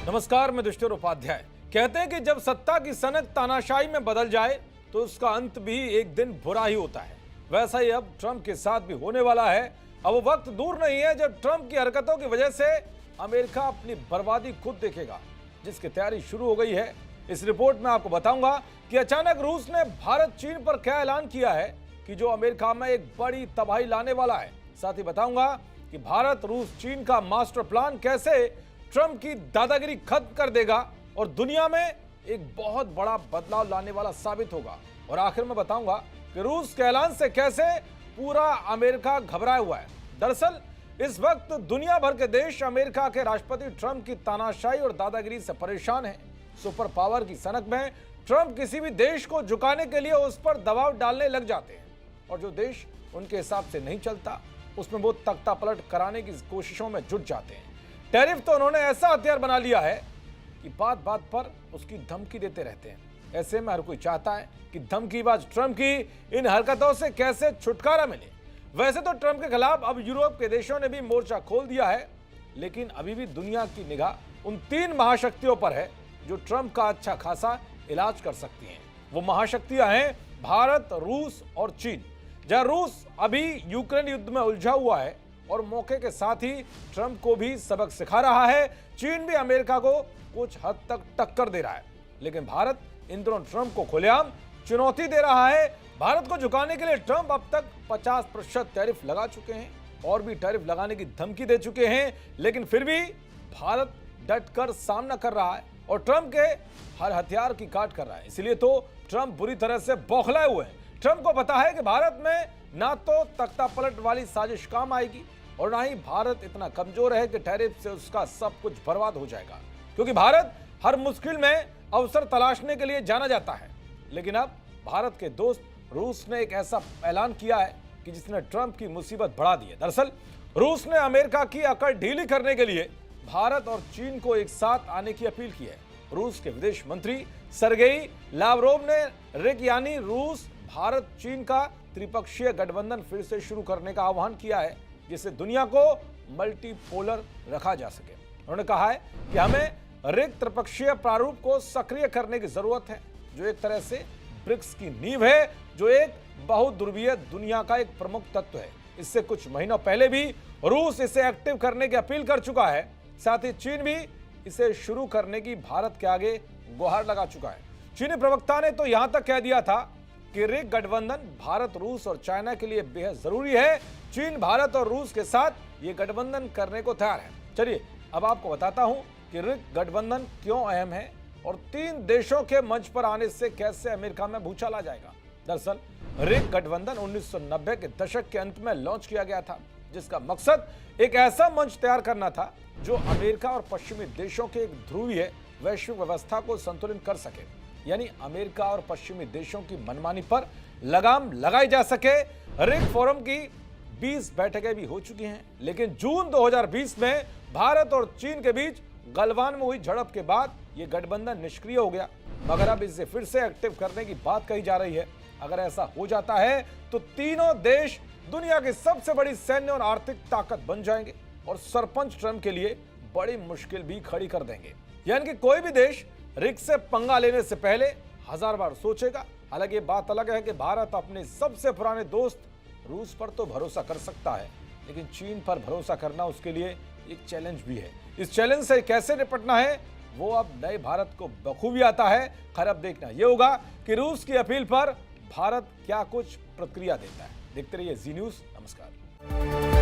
नमस्कार, मैं दुष्टर उपाध्याय। कहते हैं कि जब सत्ता की सनक तानाशाही में बदल जाए तो उसका अंत भी एक दिन बुरा ही होता है। वैसा ही अब ट्रंप के साथ भी होने वाला है। अब वो वक्त दूर नहीं है जब ट्रंप की हरकतों की वजह से अमेरिका अपनी बर्बादी खुद देखेगा, जिसकी तैयारी शुरू हो गई है। इस रिपोर्ट में आपको बताऊंगा कि अचानक रूस ने भारत चीन पर क्या ऐलान किया है कि जो अमेरिका में एक बड़ी तबाही लाने वाला है। साथ ही बताऊंगा कि भारत रूस चीन का मास्टर प्लान कैसे ट्रंप की दादागिरी खत्म कर देगा और दुनिया में एक बहुत बड़ा बदलाव लाने वाला साबित होगा। और आखिर में बताऊंगा कि रूस के ऐलान से कैसे पूरा अमेरिका घबराया हुआ है। दरअसल इस वक्त दुनिया भर के देश अमेरिका के राष्ट्रपति ट्रंप की तानाशाही और दादागिरी से परेशान हैं। सुपर पावर की सनक में ट्रंप किसी भी देश को झुकाने के लिए उस पर दबाव डालने लग जाते हैं और जो देश उनके हिसाब से नहीं चलता उसमें वो तख्ता पलट कराने की कोशिशों में जुट जाते हैं। टैरिफ तो उन्होंने ऐसा हथियार बना लिया है कि बात बात पर उसकी धमकी देते रहते हैं। ऐसे में हर कोई चाहता है कि धमकीबाज ट्रंप की इन हरकतों से कैसे छुटकारा मिले। वैसे तो ट्रंप के खिलाफ अब यूरोप के देशों ने भी मोर्चा खोल दिया है, लेकिन अभी भी दुनिया की निगाह उन 3 महाशक्तियों पर है जो ट्रंप का अच्छा खासा इलाज कर सकती हैं। वो महाशक्तियां हैं भारत, रूस और चीन। जहां रूस अभी यूक्रेन युद्ध में उलझा हुआ है और मौके के साथ ही ट्रंप को भी सबक सिखा रहा है, चीन भी अमेरिका को कुछ हद तक टक्कर दे रहा है। लेकिन भारत इन दोनों ट्रंप को खुलेआम चुनौती दे रहा है। भारत को झुकाने के लिए ट्रंप अब तक 50% टैरिफ लगा चुके हैं और भी टैरिफ लगाने की धमकी दे चुके हैं, लेकिन फिर भी भारत डटकर सामना कर रहा है और ट्रंप के हर हथियार की काट कर रहा है। इसलिए तो ट्रंप बुरी तरह से बौखलाए हुए हैं। ट्रंप को पता है कि भारत में ना तो तख्ता पलट वाली साजिश काम आएगी और ना ही भारत इतना कमजोर है कि टैरिफ से उसका सब कुछ बर्बाद हो जाएगा, क्योंकि भारत हर मुश्किल में अवसर तलाशने के लिए जाना जाता है। लेकिन अब भारत के दोस्त रूस ने एक ऐसा ऐलान किया है कि जिसने ट्रंप की मुसीबत बढ़ा दी है। दरअसल रूस ने अमेरिका की अकड़ ढीली करने के लिए भारत और चीन को एक साथ आने की अपील की है। रूस के विदेश मंत्री सर्गेई लावरोव ने रिक यानी रूस भारत चीन का त्रिपक्षीय गठबंधन फिर से शुरू करने का आह्वान किया है, जिससे दुनिया को मल्टीपोलर रखा जा सके। उन्होंने कहा है कि हमें रिक त्रिपक्षीय प्रारूप को सक्रिय करने की जरूरत है, जो एक तरह से ब्रिक्स की नींव है, जो एक बहुध्रुवीय दुनिया का एक प्रमुख तत्व है। इससे कुछ महीनों पहले भी रूस इसे एक्टिव करने की अपील कर चुका है। साथ ही चीन भी इसे शुरू करने की भारत के आगे गुहार लगा चुका है। चीनी प्रवक्ता ने तो यहां तक कह दिया था कि रिक गठबंधन भारत, रूस और चाइना के लिए बेहद जरूरी है। चीन भारत और रूस के साथ ये गठबंधन करने को तैयार है। चलिए अब आपको बताता हूं कि रिक गठबंधन क्यों अहम है और 3 देशों के मंच पर आने से कैसे अमेरिका में भूचाल आ जाएगा। दरअसल रिक गठबंधन 1990 के दशक के अंत में लॉन्च किया गया था, जिसका मकसद एक ऐसा मंच तैयार करना था जो अमेरिका और पश्चिमी देशों के एक ध्रुवीय वैश्विक व्यवस्था को संतुलित कर सके, यानी अमेरिका और पश्चिमी देशों की मनमानी पर लगाम लगाई जा सके। रिक फोरम की 20 बैठकें भी हो चुकी हैं, लेकिन जून 2020 में भारत और चीन के बीच गलवान में हुई झड़प के बाद यह गठबंधन निष्क्रिय हो गया। मगर अब इसे फिर से एक्टिव करने की बात कही जा रही है। अगर ऐसा हो जाता है तो तीनों देश दुनिया की सबसे बड़ी सैन्य और आर्थिक ताकत बन जाएंगे और सरपंच ट्रंप के लिए बड़ी मुश्किल भी खड़ी कर देंगे। यानी कि कोई भी देश रिक से पंगा लेने से पहले 1000 बार सोचेगा। हालांकि ये बात अलग है कि भारत अपने सबसे पुराने दोस्त रूस पर तो भरोसा कर सकता है, लेकिन चीन पर भरोसा करना उसके लिए एक चैलेंज भी है। इस चैलेंज से कैसे निपटना है वो अब नए भारत को बखूबी आता है। खैर अब देखना यह होगा कि रूस की अपील पर भारत क्या कुछ प्रतिक्रिया देता है। देखते रहिए जी न्यूज़। नमस्कार।